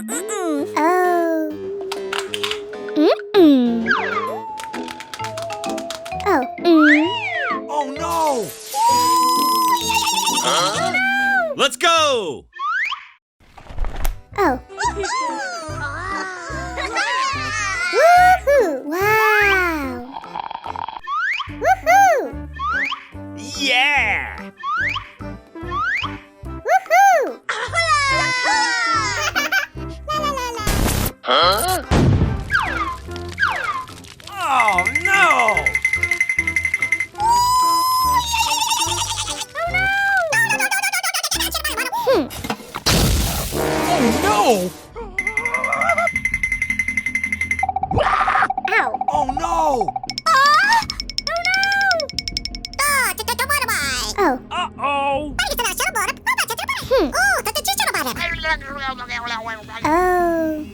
Oh. Oh. Oh no! Huh? Let's go! Oh. Woohoo! Wow! Woohoo! Yeah! Woohoo! La la la la. Huh? Oh no! Oh no! Ow! Oh no! Oh. Uh-oh! Oh.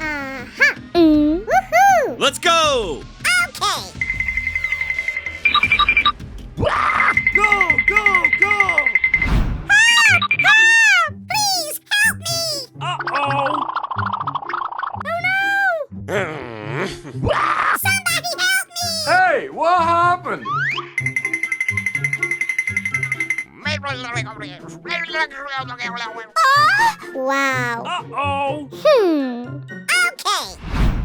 Aha. Woohoo! Let's go! Okay. Go, go, go! Please help me! Uh-oh! Somebody help me! Hey, what happened? Wow. Uh-oh! Okay.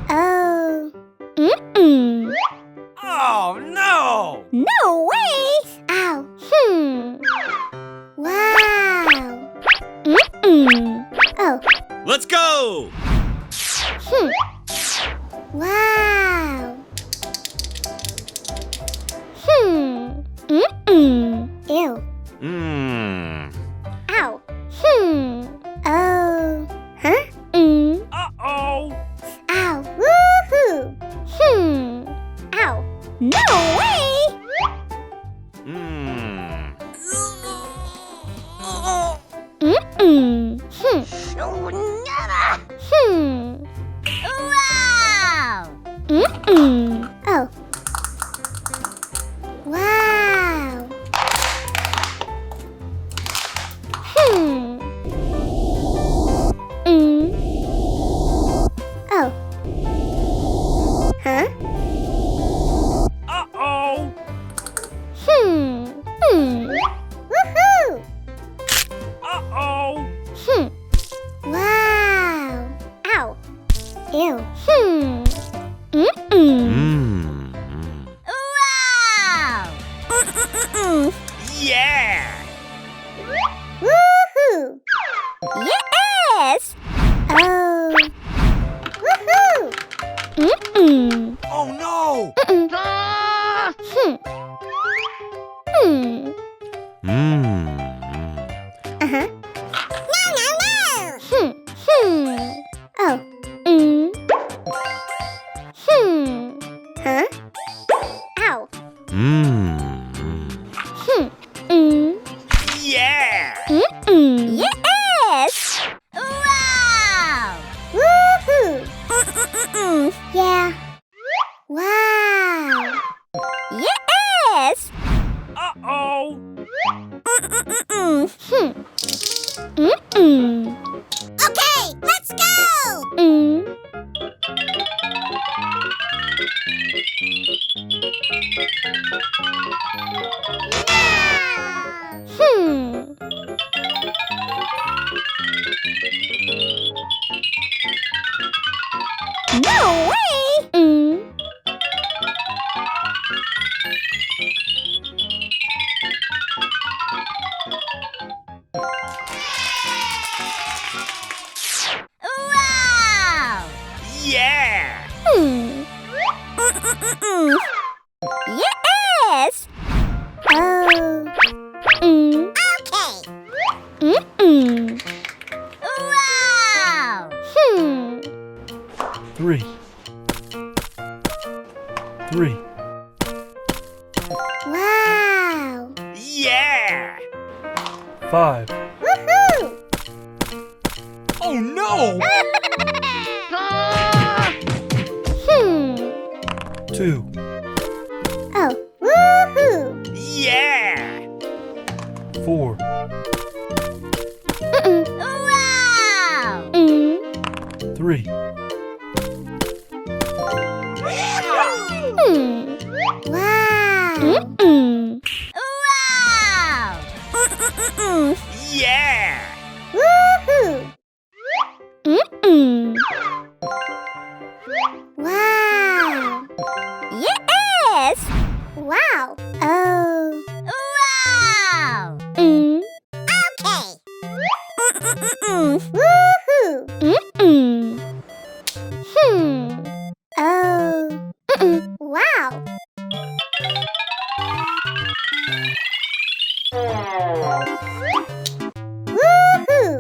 Oh. Oh no! No way! Ow. Wow. Oh. Let's go! Wow. Ew. Ow. Oh. Huh? Uh-oh! Ow. Woohoo. Ow. No way! Wow! Oh. Wow. Oh. Huh? Uh-oh! Woohoo! Uh-oh! Wow! Ow! Ew! Wow! Yeah! Woohoo! Yes! Oh! Woohoo! Oh no! Uh-huh. No! Oh. Huh? Ow. Yeah! Yes! Wow! Woohoo! Yeah. Wow! Yes! Uh-oh! Okay, let's go! No way! Wow! Yeah! Yes! Oh. Okay. Wow! 3. Wow! Yeah! 5. Woohoo! Oh no! 2. Oh, woohoo! Yeah! 4. Wow! 3. Wow. Wow! Yeah! Woohoo. Wow. Yes! Wow. Oh. Wow! Okay. Woohoo. Oh. Wow. Woohoo.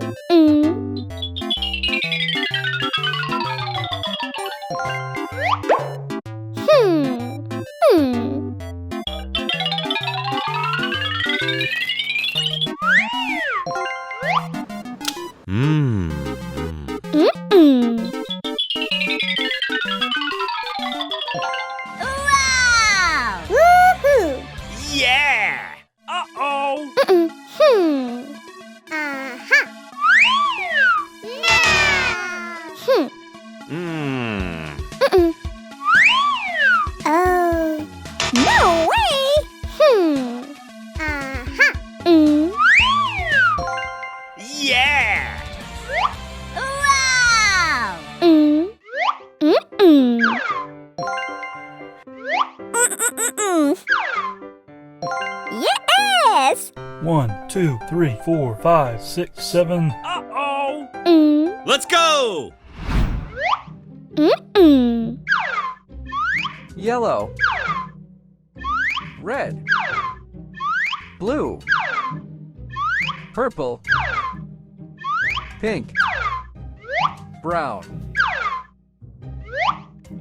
Wow! Woohoo. Yeah! Uh-oh. Aha. Mmm. Oh. No way! Aha. Yeah! Wow! Yes! 1, 2, 3, 4, 5, 6, 7. Uh-oh. Let's go! Yellow, red, blue, purple, pink, brown,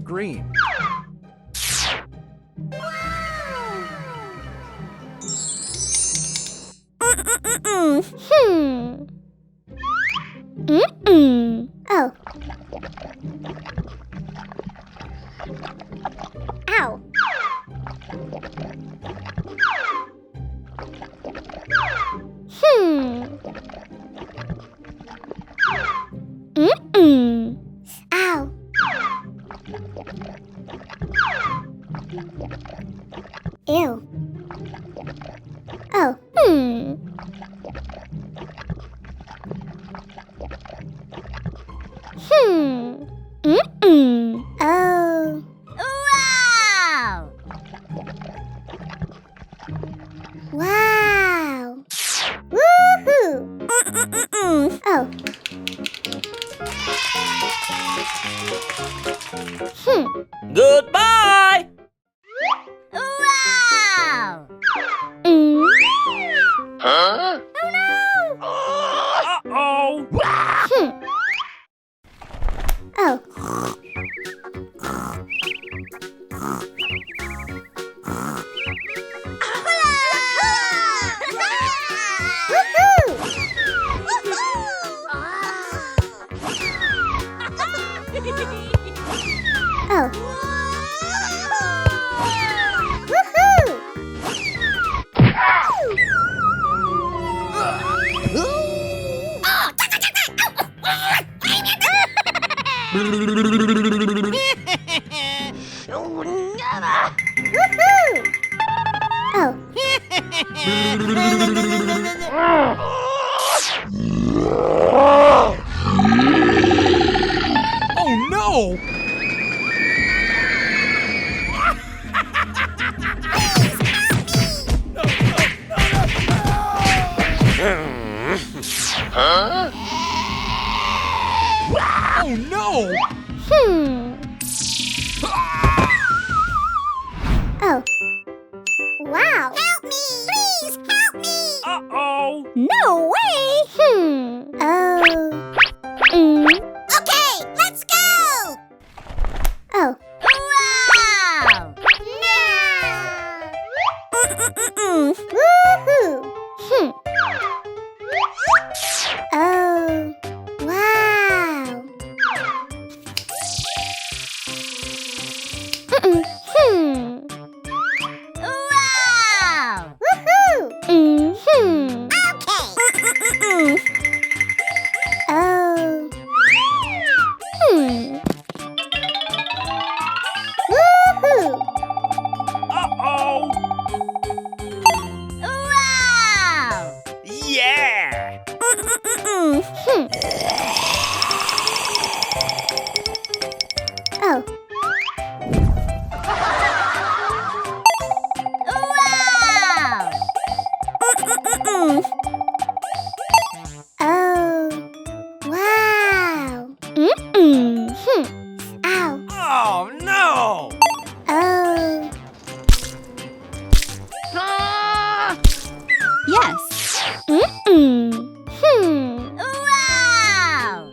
green. Oh. Ow. Ow. Ew. Oh. Oh. Wow! Wow. Woohoo. Oh. Goodbye! Wow! Huh? Uh-oh. Oh. Woohoo. Oh. Woohoo. Woohoo. Oh. Oh, no. Huh? Oh, no. Oh. Wow. Help me. Please help me. Uh-oh. No way! Oh. Okay, let's go! Oh. Wow! Woohoo. Oh. Wow. Wow! Woohoo. Okay. Oh. Oh. Wow! Oh. Wow. Ow. Oh, no! Oh. Yes. Wow!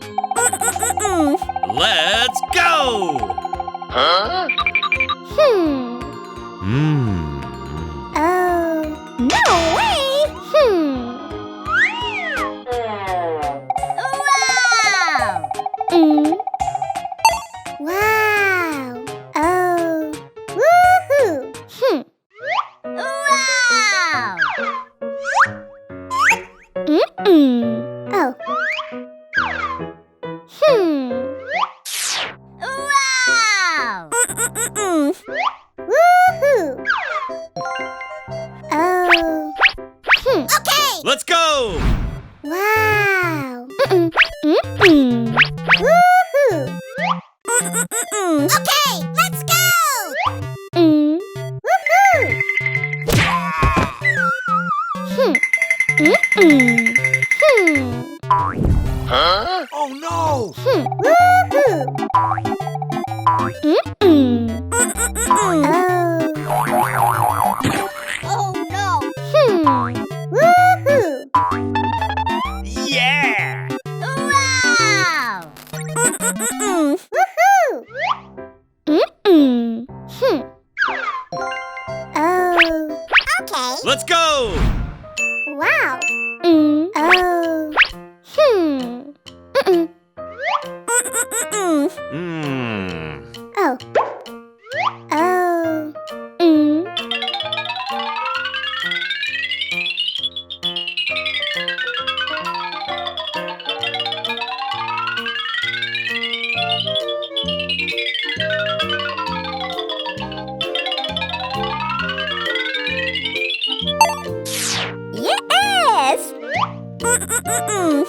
Let's go! Huh? Oh. No way. Wow! Wow. Oh. Woohoo. Wow! Oh. Wow! Woohoo. Oh. Okay! Let's go! Wow. Woohoo. Okay, let's go! Woohoo. Huh? Oh, no! Woohoo. Oh no! Woohoo. Yeah! Wow! Woohoo. Oh. Okay. Let's go! Wow. Oh. Oh. Oh. Yes! Oh.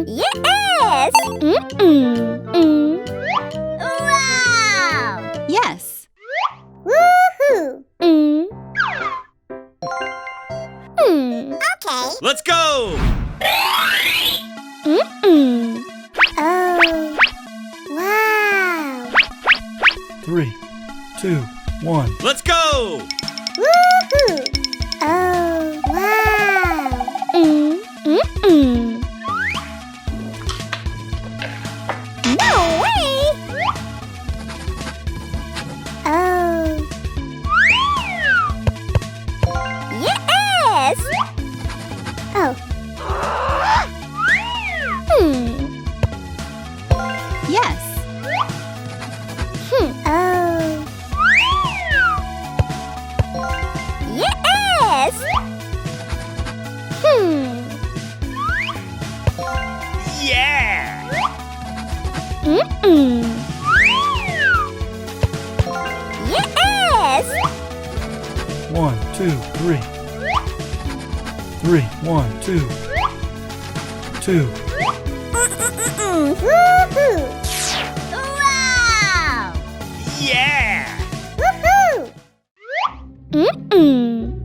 Yes! Wow! Yes! Woohoo. Okay. Let's go! Oh. Wow. 3, 2, 1. Let's go! Woohoo. Oh. Wow. No way! Oh. Yes! Oh. Yes! Oh. Yes! Yeah! Yes! 1, 2, 3. 3, 1, 2. 2. Woohoo. Wow! Yeah! Woohoo.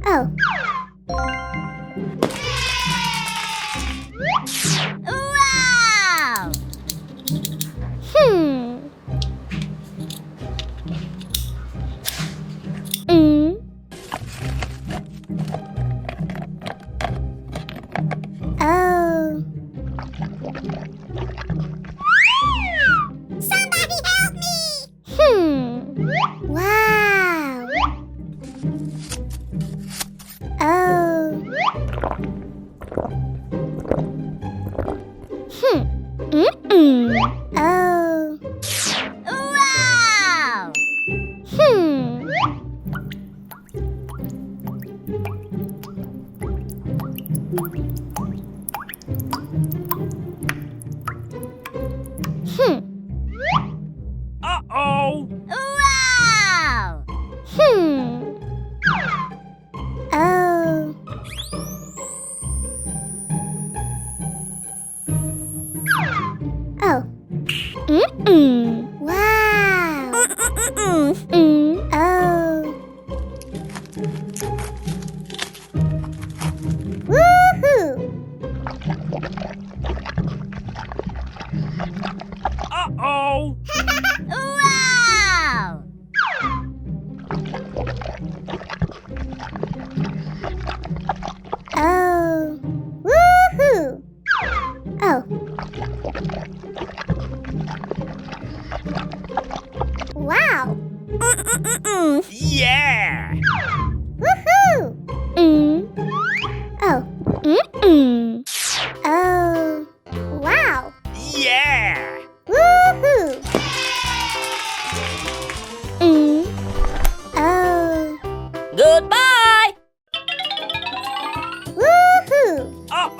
Oh. Wow! Oh. Somebody help me! Wow. Oh. Oh. Wow!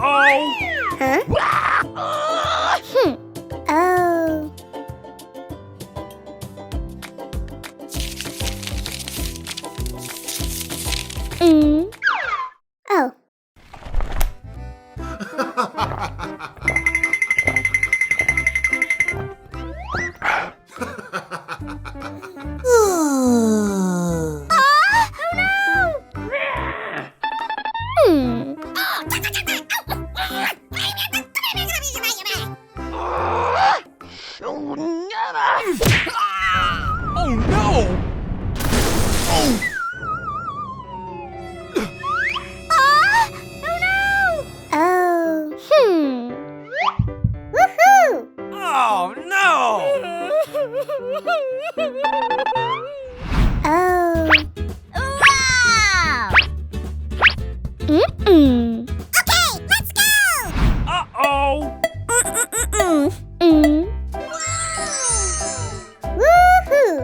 Uh-oh. Huh? Oh. Oh. Oh no! Oh. Woohoo! Oh no! Oh. Wow! Okay, let's go! Uh-oh. Woohoo!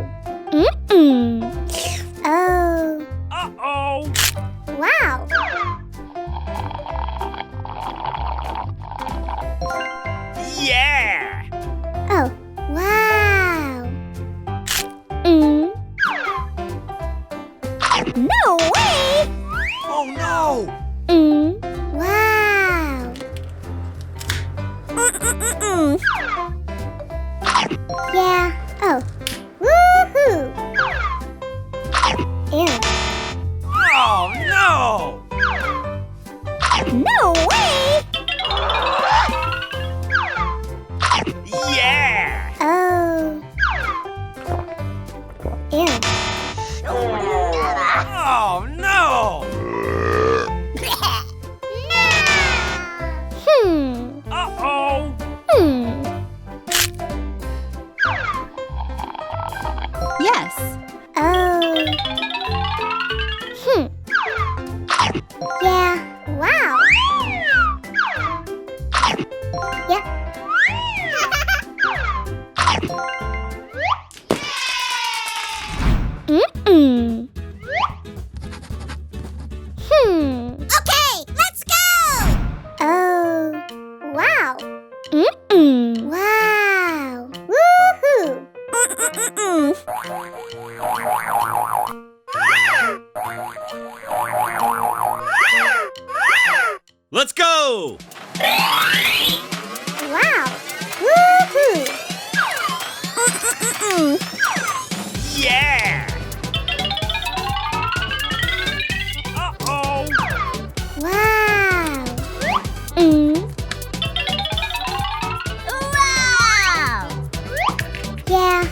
Oh. Uh-oh. Wow. Yeah! Oh. Wow. No way! Oh no! Wow. Yeah. Oh. Woohoo! Ew. Oh no! No way! Yeah! Oh. Ew. Oh no! Uh-oh. Yes. Oh. Yeah. Wow. Yeah. Okay, let's go. Oh. Wow. Wow. Woohoo. Let's go! Wow. Woohoo. Yeah! Uh-oh. Wow. Wow! Yeah.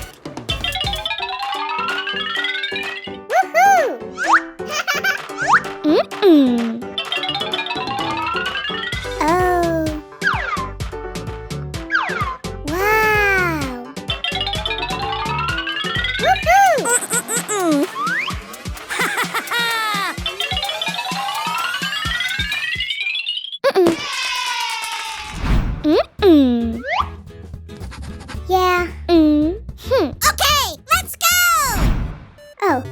Woohoo. Oh. Wow. Woohoo. Yeah. Okay, let's go. Oh.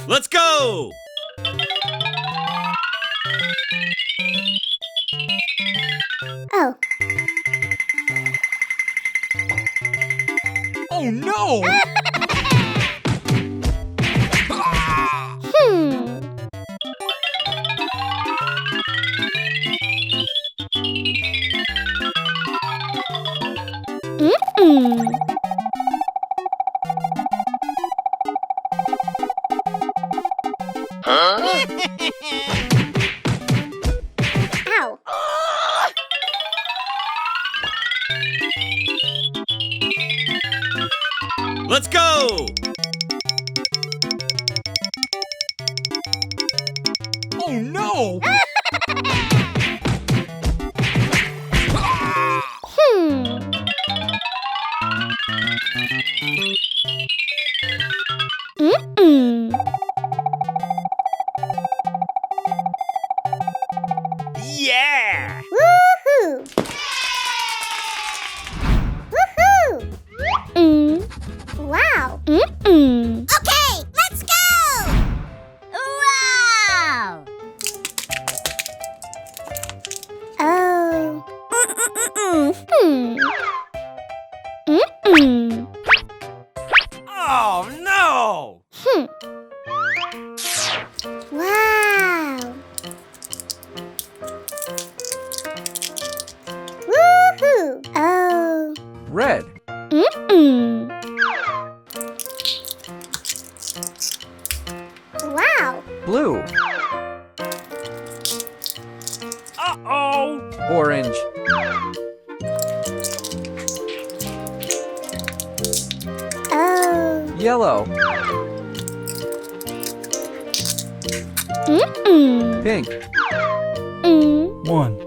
Let's go! Oh. Oh no! Ow. Let's go! Oh no! Yeah! Woohoo! Woohoo! Wow. Okay, Yellow. Pink. 1,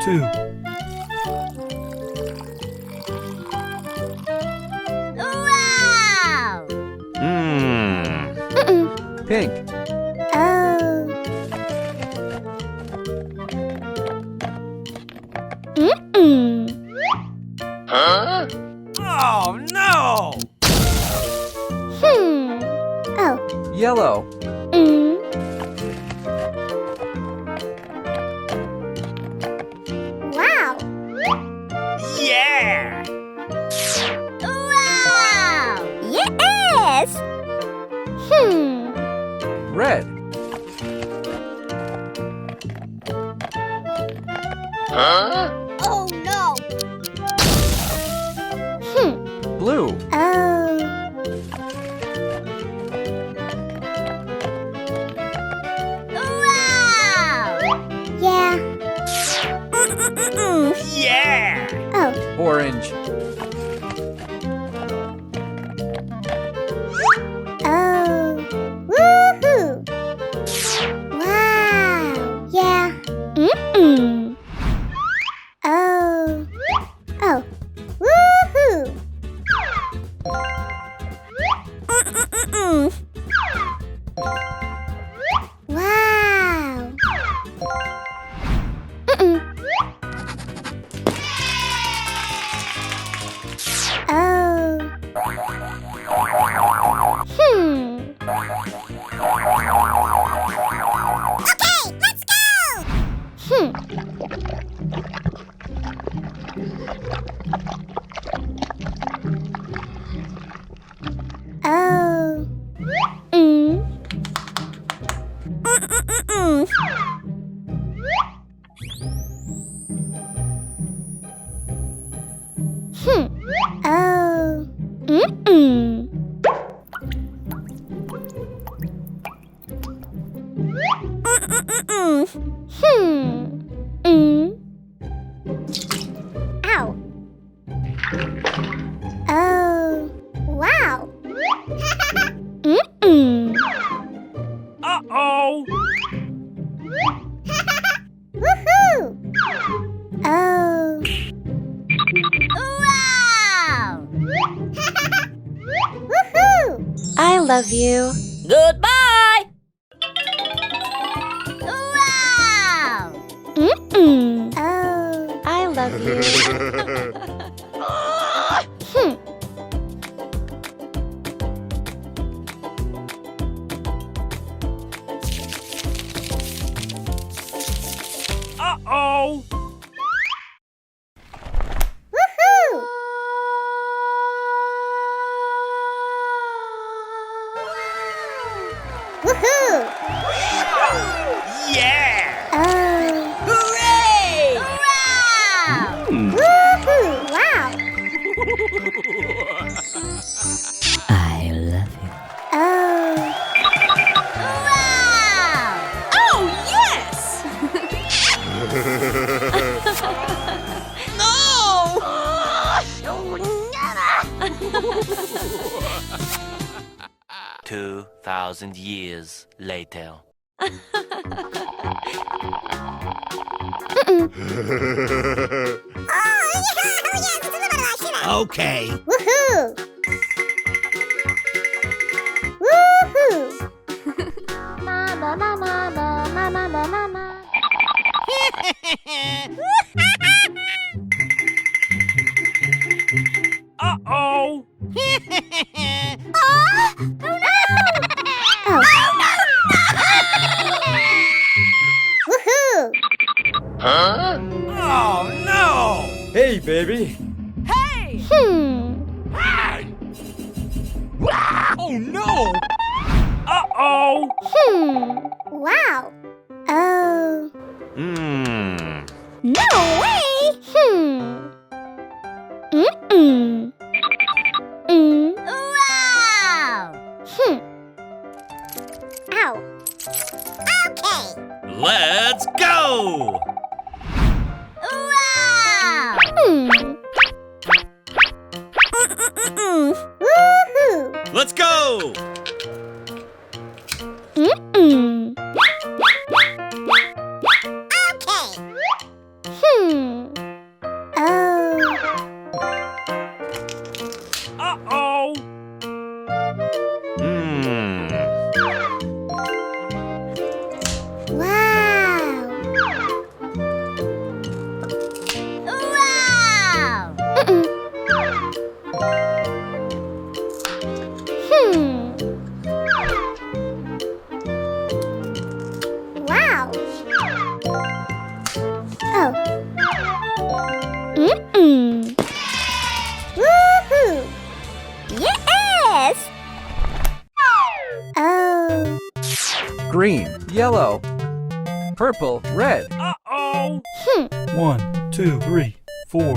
2, Wow! Pink. Oh no! Yellow. Wow. Yeah! Wow! Yes. Red. Oh no. Blue. Oh. Wow! Yeah. Yeah! Oh. Orange. Oh. Woohoo. Wow. Yeah. Oh. Oh. Woohoo. Wow. Oh. Okay, let's go. Oh. Oh. Ow. Oh. Wow. Uh-oh! Woohoo. Oh. Wow! Woohoo. I love you. Goodbye! Wow! Oh. I love you. Uh-oh! Woohoo. Woohoo. Yeah! Oh. Hooray! Wow! Woohoo. Wow. I love you. Oh. Wow! Oh, yes! No! 2,000 years later. Okay. Woohoo. Woohoo. Uh-oh! Woohoo. Oh no! Hey, baby. Oh no! Uh-oh! Wow. Oh. No way! Wow! Ow. Okay. Let's go! Oh. Mm-mm. Woohoo! Yes! Oh. Green, yellow, purple, red. Uh-oh. 1, 2, 3, 4.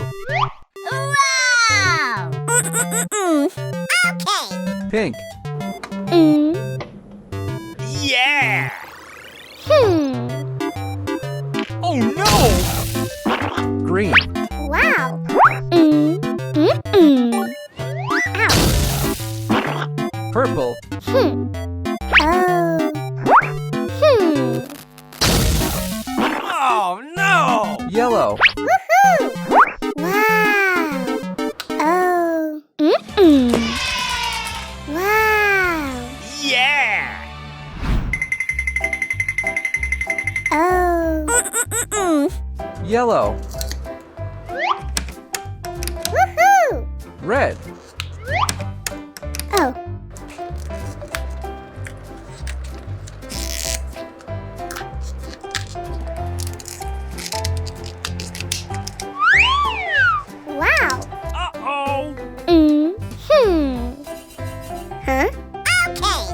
Wow! Okay. Pink, Yeah. Oh no. green, Wow. Ow. purple, Oh. Oh no. yellow, Woohoo! Wow. Oh. Wow. Yeah. Oh. yellow, Woohoo! red, Oh. Wow. Uh-oh. Huh? Okay.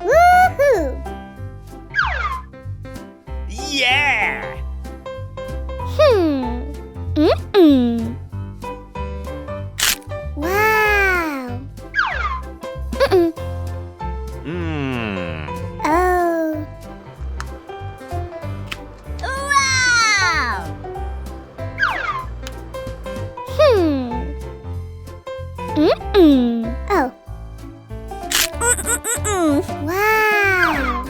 Woohoo! Yeah. Wow. Oh. Wow. Oh. Wow.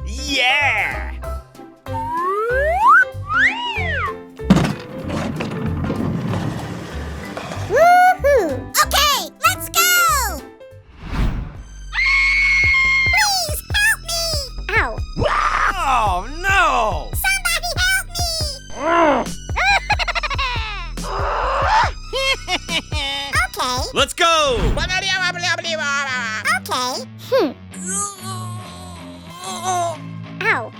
Yeah. Woohoo! Okay, let's go! Please help me! Ow! Oh no. Somebody help me! Okay, Let's go. okay. Ow!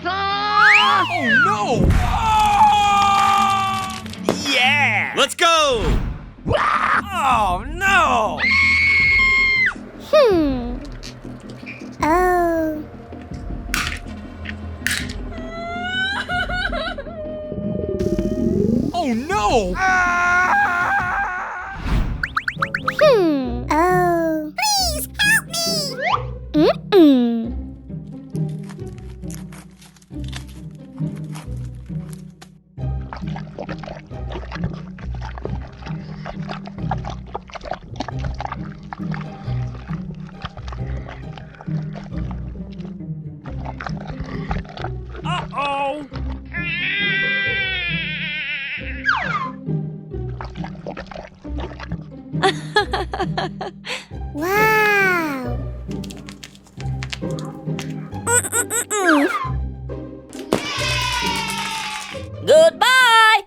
Oh no. Yeah. Let's go. Oh no. Oh. Oh no. Oh. Please help me! Uh-oh. Wow. Goodbye.